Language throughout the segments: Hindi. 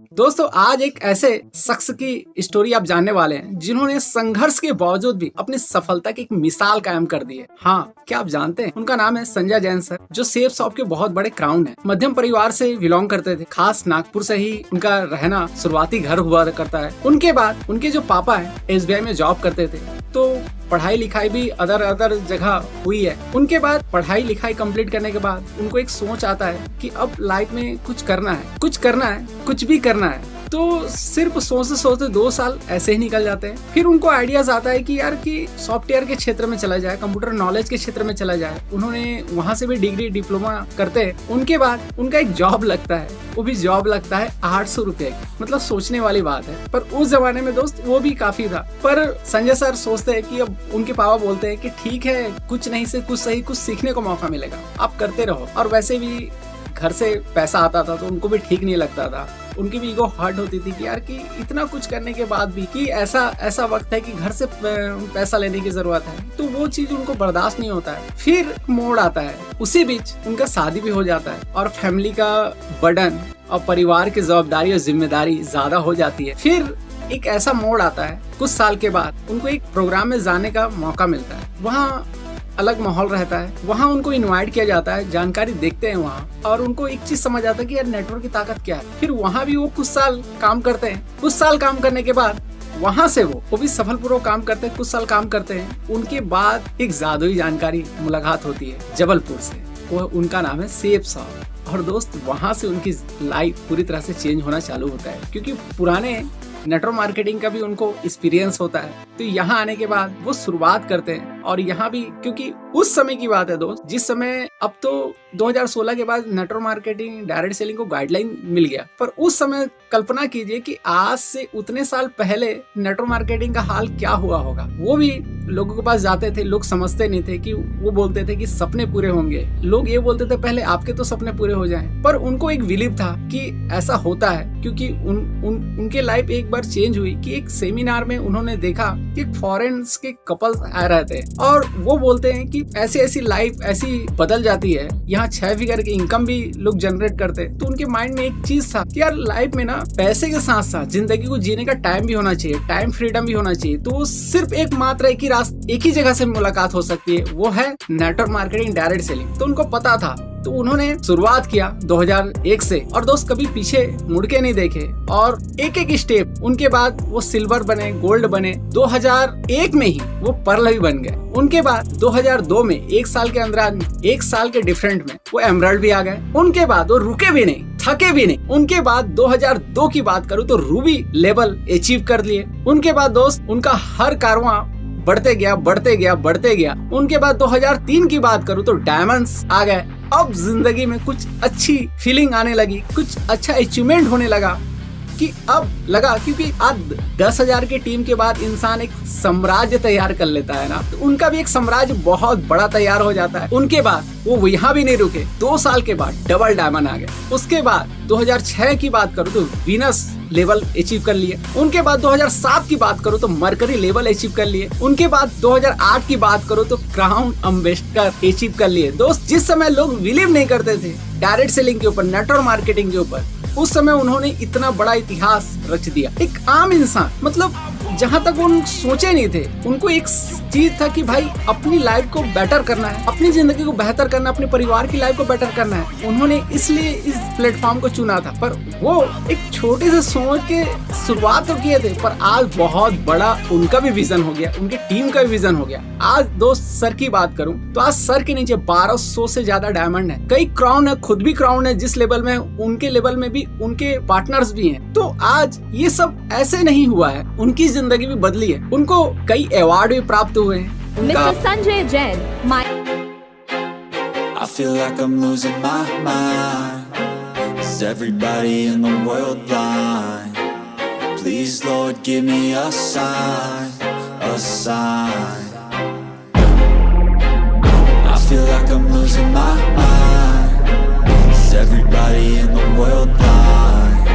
दोस्तों आज एक ऐसे शख्स की स्टोरी आप जानने वाले हैं जिन्होंने संघर्ष के बावजूद भी अपनी सफलता की एक मिसाल कायम कर दी है। हाँ, क्या आप जानते हैं उनका नाम है संजय जैन सर, जो सेफ शॉप के बहुत बड़े क्राउन है। मध्यम परिवार से बिलोंग करते थे, खास नागपुर से ही उनका रहना शुरुआती घर हुआ करता है। उनके बाद उनके जो पापा है SBI में जॉब करते थे, तो पढ़ाई लिखाई भी अदर जगह हुई है। उनके बाद पढ़ाई लिखाई कंप्लीट करने के बाद उनको एक सोच आता है कि अब लाइफ में कुछ करना है, कुछ भी करना है। तो सिर्फ सोचते सोचते 2 साल ऐसे ही निकल जाते हैं। फिर उनको आइडियाज आता है कि यार कि सॉफ्टवेयर के क्षेत्र में चला जाए, कंप्यूटर नॉलेज के क्षेत्र में चला जाए। उन्होंने वहां से भी डिग्री डिप्लोमा करते हैं। उनके बाद उनका एक जॉब लगता है, वो भी जॉब लगता है 800 रुपए की। मतलब सोचने वाली बात है, पर उस जमाने में दोस्त वो भी काफी था। पर संजय सर सोचते हैं कि अब उनके पापा बोलते हैं कि ठीक है, कुछ नहीं से कुछ सही, कुछ सीखने को मौका मिलेगा, आप करते रहो। और वैसे भी घर से पैसा आता था तो उनको भी ठीक नहीं लगता था। उनकी भी ईगो हर्ट होती थी कि यार कि इतना कुछ करने के बाद भी कि ऐसा वक्त है कि घर से पैसा लेने की जरूरत है, तो वो चीज उनको बर्दाश्त नहीं होता है। फिर मोड़ आता है, उसी बीच उनका शादी भी हो जाता है और फैमिली का बर्डन और परिवार की जवाबदारी और जिम्मेदारी ज्यादा हो जाती है। फिर एक ऐसा मोड़ आता है, कुछ साल के बाद उनको एक प्रोग्राम में जाने का मौका मिलता है। वहाँ अलग माहौल रहता है, वहाँ उनको इनवाइट किया जाता है, जानकारी देखते हैं वहाँ, और उनको एक चीज समझ आता है कि यार नेटवर्क की ताकत क्या है। फिर वहाँ भी वो कुछ साल काम करते हैं। कुछ साल काम करने के बाद वहाँ से वो भी सफलपूर्वक काम करते हैं। कुछ साल काम करते हैं, उनके बाद एक जादुई जानकारी मुलाकात होती है जबलपुर से। वो उनका नाम है सेफ शॉप। और दोस्त वहाँ से उनकी लाइफ पूरी तरह से चेंज होना चालू होता है, क्योंकि पुराने नेटवर्क मार्केटिंग का भी उनको एक्सपीरियंस होता है। तो यहाँ आने के बाद वो शुरुआत करते हैं। और यहाँ भी क्योंकि उस समय की बात है दोस्त, जिस समय, अब तो 2016 के बाद नेटवर्क मार्केटिंग डायरेक्ट सेलिंग को गाइडलाइन मिल गया, पर उस समय कल्पना कीजिए कि आज से उतने साल पहले नेटवर्क मार्केटिंग का हाल क्या हुआ होगा। वो भी लोगों के पास जाते थे, लोग समझते नहीं थे कि वो बोलते थे कि सपने पूरे होंगे। लोग ये बोलते थे पहले आपके तो सपने पूरे हो जाएं, पर उनको एक बिलीव था कि ऐसा होता है, क्योंकि उनके लाइफ एक बार चेंज हुई कि एक सेमिनार में उन्होंने देखा कि फॉरेन्स के कपल्स आ रहे थे और वो बोलते हैं कि ऐसी लाइफ ऐसी बदल जाती है, यहाँ 6 फिगर की इनकम भी लोग जनरेट करते। तो उनके माइंड में एक चीज था कि यार लाइफ में ना पैसे के साथ साथ जिंदगी को जीने का टाइम भी होना चाहिए, टाइम फ्रीडम भी होना चाहिए। तो वो सिर्फ एक ही जगह से मुलाकात हो सकती है, वो है नेटवर्क मार्केटिंग डायरेक्ट सेलिंग। तो उनको पता था, तो उन्होंने शुरुआत किया 2001 से। और दोस्त कभी पीछे मुड़ के नहीं देखे और एक स्टेप, उनके बाद वो सिल्वर बने, गोल्ड बने। 2001 में ही वो पर्ल भी बन गए। उनके बाद 2002 में 1 साल के अंदर, 1 साल के डिफरेंट में वो एमराल्ड भी आ गए। उनके बाद वो रुके भी नहीं, थके भी नहीं। उनके बाद 2002 की बात करूँ तो रूबी लेवल अचीव कर लिए। उनके बाद दोस्त उनका हर कारवां बढ़ते गया। उनके बाद 2003 की बात करूँ तो डायमंड्स आ गए। अब जिंदगी में कुछ अच्छी फीलिंग आने लगी, कुछ अच्छा अचीवमेंट होने लगा कि अब लगा, क्योंकि आज 10,000 की टीम के बाद इंसान एक साम्राज्य तैयार कर लेता है ना, तो उनका भी एक साम्राज्य बहुत बड़ा तैयार हो जाता है। उनके बाद वो यहाँ भी नहीं रुके, 2 साल के बाद डबल डायमंड आ गए। उसके बाद 2006 की बात करूँ तो वीनस लेवल अचीव कर लिए। उनके बाद 2007 की बात करूँ तो मरकरी लेवल अचीव कर लिए। उनके बाद 2008 की बात करूँ तो क्राउन एम्बेसडर अचीव कर लिए। दोस्त जिस समय लोग बिलीव नहीं करते थे डायरेक्ट सेलिंग के ऊपर, नेटवर्क मार्केटिंग के ऊपर, उस समय उन्होंने इतना बड़ा इतिहास रच दिया। एक आम इंसान, मतलब जहाँ तक वो सोचे नहीं थे, उनको एक चीज था कि भाई अपनी लाइफ को बेटर करना है, अपनी जिंदगी को बेहतर करना है, अपने परिवार की लाइफ को बेटर करना है। उन्होंने इसलिए इस प्लेटफॉर्म को चुना था। पर वो एक छोटे से सोच के शुरुआत तो किए थे, पर आज बहुत बड़ा उनका भी विजन हो गया, उनकी टीम का भी विजन हो गया। आज दोस्त सर की बात करूं तो आज सर के नीचे 1200 से ज्यादा डायमंड है, कई क्राउन है, खुद भी क्राउन है। जिस लेवल में उनके लेवल में भी उनके पार्टनर्स भी हैं। तो आज ये सब ऐसे नहीं हुआ है, उनकी जिंदगी भी बदली है। उनको कई अवार्ड भी प्राप्त हुए हैं। Mister Sanjay Jain, I feel like I'm losing my mind. Is everybody in the world blind? Please Lord give me a sign, a sign. I feel like I'm losing my mind. Is everybody in the world blind?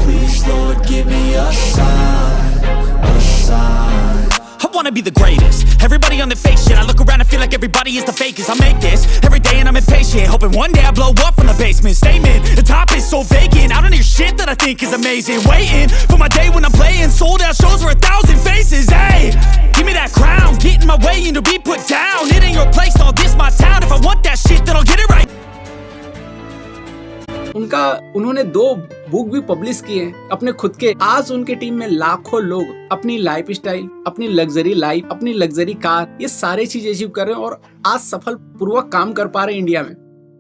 Please Lord give me a sign, a sign. I wanna be the greatest. Everybody on the fake shit. I look around and feel like everybody is the fakest. I make this every day and I'm impatient, hoping one day I blow up from the basement. Statement, the top is so vacant. I don't hear shit that that I think is amazing. Waiting for my day when I'm playing sold out shows for 1,000 faces. Hey, give me that crown, get in my way and to be put down. It ain't your place, all this my town. If I want that shit, then I'll get it right. उन्होंने 2 बुक भी पब्लिश किए हैं अपने खुद के। आज उनके टीम में लाखों लोग अपनी लाइफ स्टाइल, अपनी लग्जरी लाइफ, अपनी लग्जरी कार, ये सारे चीज अचीव कर रहे हैं और आज सफल पूर्वक काम कर पा रहे हैं इंडिया में।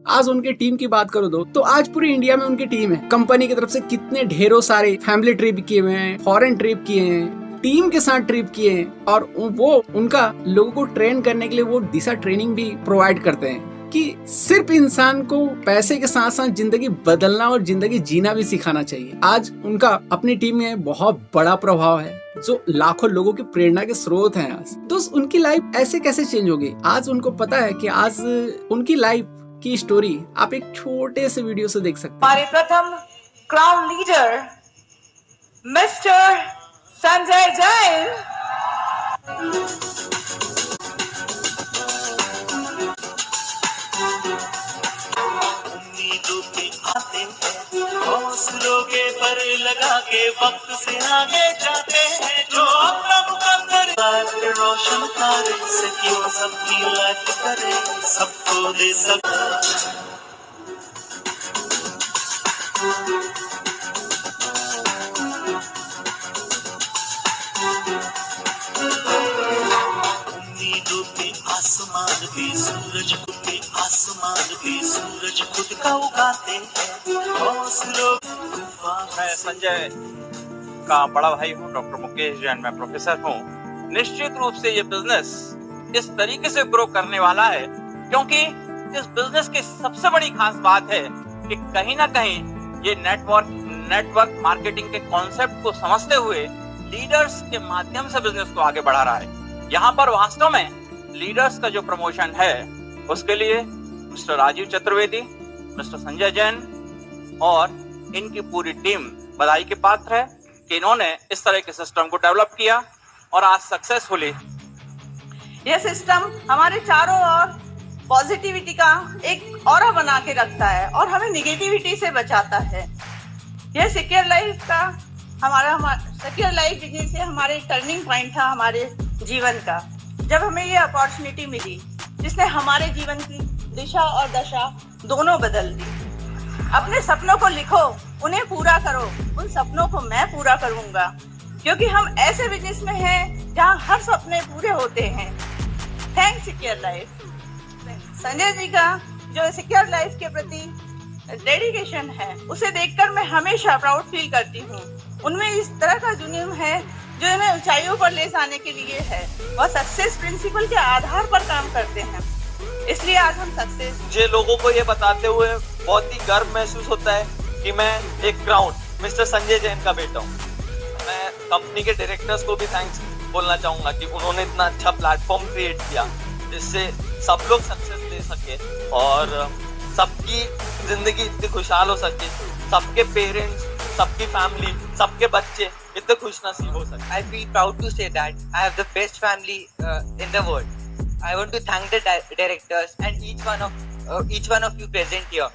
आज उनके टीम की बात करो तो आज पूरी इंडिया में उनकी टीम है। कंपनी की तरफ से कितने ढेरों सारे फैमिली ट्रिप किए हुए हैं, फॉरेन ट्रिप किए हैं, टीम के साथ ट्रिप किए हैं और वो उनका लोगों को ट्रेन करने के लिए वो दिशा ट्रेनिंग भी प्रोवाइड करते हैं कि सिर्फ इंसान को पैसे के साथ साथ जिंदगी बदलना और जिंदगी जीना भी सिखाना चाहिए। आज उनका अपनी टीम में बहुत बड़ा प्रभाव है जो लाखों लोगों की प्रेरणा के स्रोत हैं। आज दोस्त उनकी लाइफ ऐसे कैसे चेंज हो गई, आज उनको पता है कि आज उनकी लाइफ की स्टोरी आप एक छोटे से वीडियो से देख सकते हैं। हमारे प्रथम crown leader mister Sanjay Jain. हौसलों के पर लगा के वक्त से आगे जाते हैं जो अपना मुकद्दर रोशन करे सकियो सबकी लाइफ करे सबको दे उम्मीदों पे आसमान पे सूरज पे आसमान पे सूरज खुद का उगाते हैं हौसलों। मैं संजय का बड़ा भाई हूँ, डॉक्टर मुकेश जैन, मैं प्रोफेसर हूँ। निश्चित रूप से ये बिजनेस इस तरीके से ग्रो करने वाला है क्योंकि इस बिजनेस की सबसे बड़ी खास बात है कि कहीं ना कहीं ये नेटवर्क मार्केटिंग के कॉन्सेप्ट को समझते हुए लीडर्स के माध्यम से बिजनेस को आगे बढ़ा रहा है। यहाँ पर वास्तव में लीडर्स का जो प्रमोशन है उसके लिए मिस्टर राजीव चतुर्वेदी, मिस्टर संजय जैन और इनकी पूरी टीम बधाई के पात्र है कि इन्होंने इस तरह के सिस्टम को डेवलप किया और आज सक्सेसफुली यह सिस्टम हमारे चारों ओर पॉजिटिविटी का एक ऑरा बना के रखता है और हमें निगेटिविटी से बचाता है। यह सिक्योर लाइफ का हमारा सिक्योर लाइफ बिजनेस से हमारे टर्निंग पॉइंट था हमारे जीवन का, जब हमें ये अपॉर्चुनिटी मिली जिसने हमारे जीवन की दिशा और दशा दोनों बदल दी। अपने सपनों को लिखो, उन्हें पूरा करो। उन सपनों को मैं पूरा करूंगा क्योंकि हम ऐसे बिजनेस में हैं जहां हर सपने पूरे होते हैं। Thanks secure life. Sanjay ji का जो सिक्योर लाइफ के प्रति डेडिकेशन है उसे देखकर मैं हमेशा प्राउड फील करती हूँ। उनमें इस तरह का जुनून है जो इन्हें ऊंचाइयों पर ले जाने के लिए है। वह सक्सेस प्रिंसिपल के आधार पर काम करते हैं, इसलिए आज हम सक्सेस। मुझे लोगों को ये बताते हुए बहुत ही गर्व महसूस होता है कि मैं एक क्राउन मिस्टर संजय जैन का बेटा हूँ। मैं कंपनी के डायरेक्टर्स को भी थैंक्स बोलना चाहूँगा कि उन्होंने इतना अच्छा प्लेटफॉर्म क्रिएट किया जिससे सब लोग सक्सेस ले सके और सबकी जिंदगी इतनी खुशहाल हो सके, सबके पेरेंट्स, सबकी फैमिली, सबके बच्चे इतने खुश नसीब हो सके। I feel proud to say that I have the best family in the world. I want to thank the directors and each one of you present here.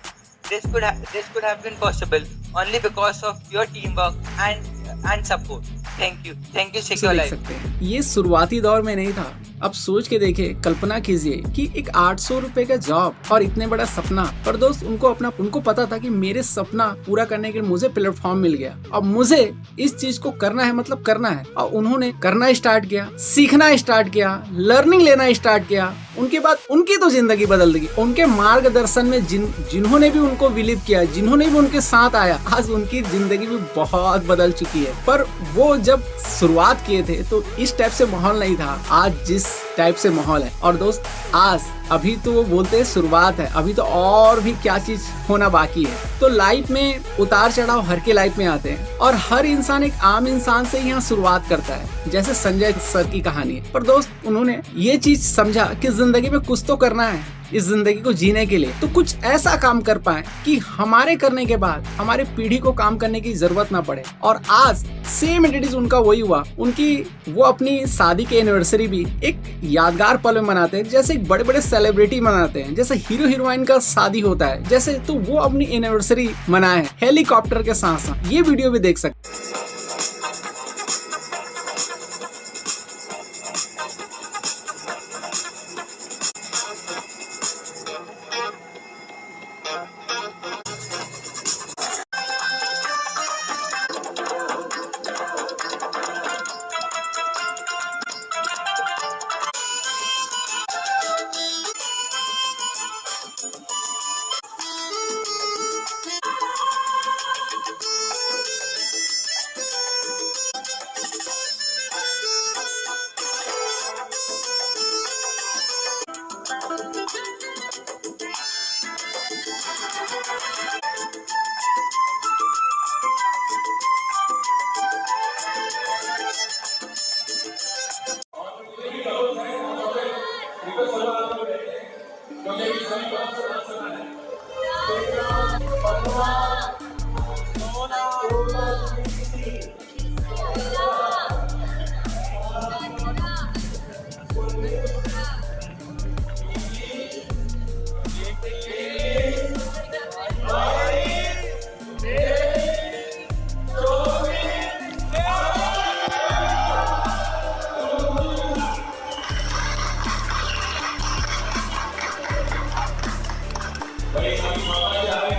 This could have been possible only because of your teamwork and support. Thank you Secure Life. ये शुरुआती दौर में नहीं था। अब सोच के देखे, कल्पना कीजिए कि एक 800 रुपए का जॉब और इतने बड़ा सपना। पर दोस्त उनको पता था कि मेरे सपना पूरा करने के लिए मुझे प्लेटफॉर्म मिल गया। अब मुझे इस चीज को करना है, मतलब करना है। और उन्होंने करना स्टार्ट किया, सीखना स्टार्ट किया, लर्निंग लेना स्टार्ट किया। उनके बाद उनकी तो जिंदगी बदल गई। उनके मार्गदर्शन में जिन्होंने भी उनको बिलीव किया, जिन्होंने भी उनके साथ आया, आज उनकी जिंदगी भी बहुत बदल चुकी है। पर वो जब शुरुआत किए थे तो इस टाइप से माहौल नहीं था, आज जिस टाइप से माहौल है। और दोस्त आज अभी तो वो बोलते हैं शुरुआत है, अभी तो और भी क्या चीज होना बाकी है। तो लाइफ में उतार चढ़ाव हर के लाइफ में आते हैं और हर इंसान एक आम इंसान से यहाँ शुरुआत करता है, जैसे संजय सर की कहानी है। पर दोस्त उन्होंने ये चीज समझा कि जिंदगी में कुछ तो करना है इस जिंदगी को जीने के लिए, तो कुछ ऐसा काम कर पाए कि हमारे करने के बाद हमारी पीढ़ी को काम करने की जरूरत ना पड़े। और आज सेम इट इज उनका वही हुआ। उनकी वो अपनी शादी की एनिवर्सरी भी एक यादगार पल में मनाते हैं, जैसे बड़े बड़े सेलिब्रिटी मनाते हैं, जैसे हीरो हीरोइन का शादी होता है जैसे, तो वो अपनी एनिवर्सरी मनाए हेलीकॉप्टर के साथ साथ। ये वीडियो भी देख सकते हैं।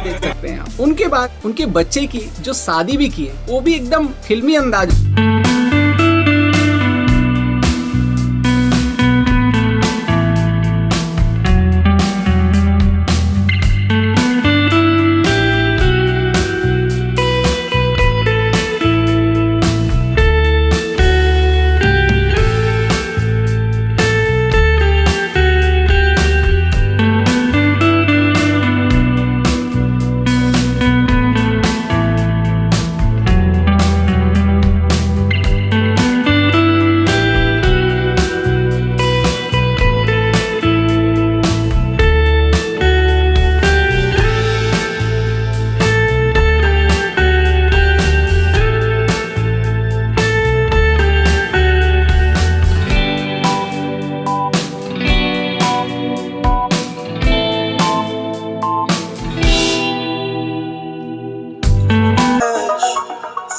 देख सकते हैं आप। उनके बाद उनके बच्चे की जो शादी भी की है वो भी एकदम फिल्मी अंदाज।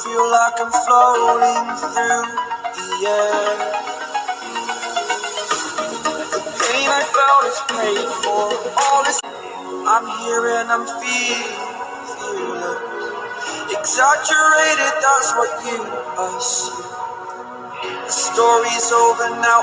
Feel like I'm floating through the air. The pain I felt is paid for. All this I'm here and I'm feeling exaggerated. That's what you assume. The story's over now.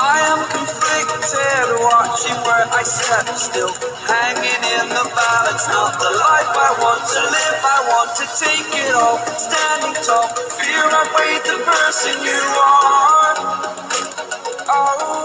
I am conflicted, watching where I step still, hanging in the balance. Not the life I want to live, I want to take it all, standing tall. Fear I weighed the person you are. Oh.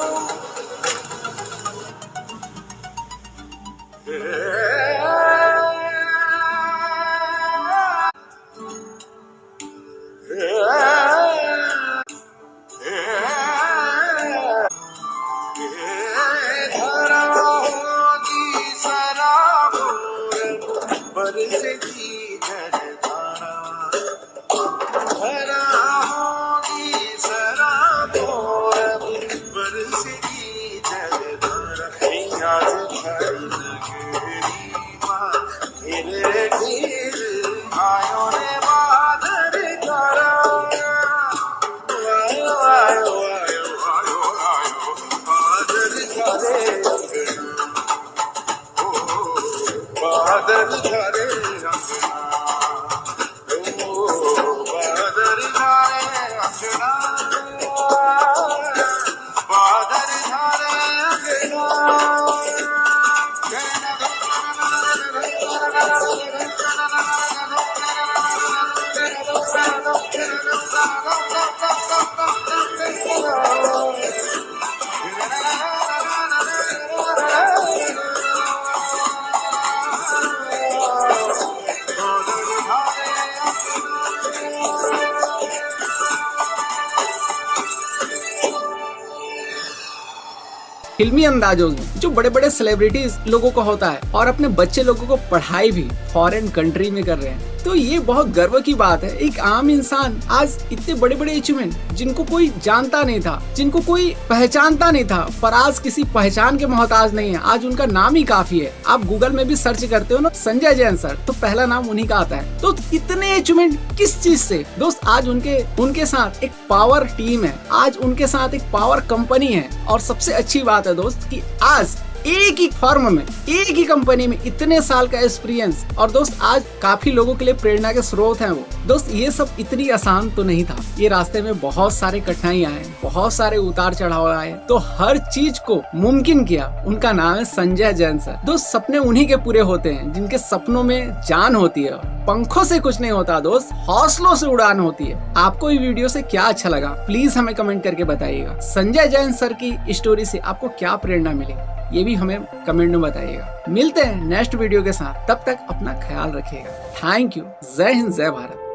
फिल्मी अंदाजों में जो बड़े बड़े सेलिब्रिटीज लोगों को होता है, और अपने बच्चे लोगों को पढ़ाई भी फॉरेन कंट्री में कर रहे हैं। तो ये बहुत गर्व की बात है। एक आम इंसान आज इतने बड़े बड़े अचीवमेंट, जिनको कोई जानता नहीं था, जिनको कोई पहचानता नहीं था, पर आज किसी पहचान के मोहताज नहीं है, आज उनका नाम ही काफी है। आप गूगल में भी सर्च करते हो ना संजय जैन सर, तो पहला नाम उन्हीं का आता है। तो इतने अचीवमेंट किस चीज से दोस्त? आज उनके साथ एक पावर टीम है, आज उनके साथ एक पावर कंपनी है। और सबसे अच्छी बात है दोस्त कि आज एक ही फर्म में, एक ही कंपनी में इतने साल का एक्सपीरियंस, और दोस्त आज काफी लोगों के लिए प्रेरणा के स्रोत हैं वो। दोस्त ये सब इतनी आसान तो नहीं था, ये रास्ते में बहुत सारे कठिनाइयां आए, बहुत सारे उतार चढ़ाव आए, तो हर चीज को मुमकिन किया उनका नाम है संजय जैन सर। दोस्त सपने उन्हीं के पूरे होते हैं जिनके सपनों में जान होती है। पंखों से कुछ नहीं होता दोस्त, हौसलों से उड़ान होती है। आपको ये वीडियो से क्या अच्छा लगा प्लीज हमें कमेंट करके बताइएगा। संजय जैन सर की स्टोरी से आपको क्या प्रेरणा मिली ये भी हमें कमेंट में बताइएगा। मिलते हैं नेक्स्ट वीडियो के साथ, तब तक अपना ख्याल रखिएगा। Thank you. जय हिंद, जय भारत।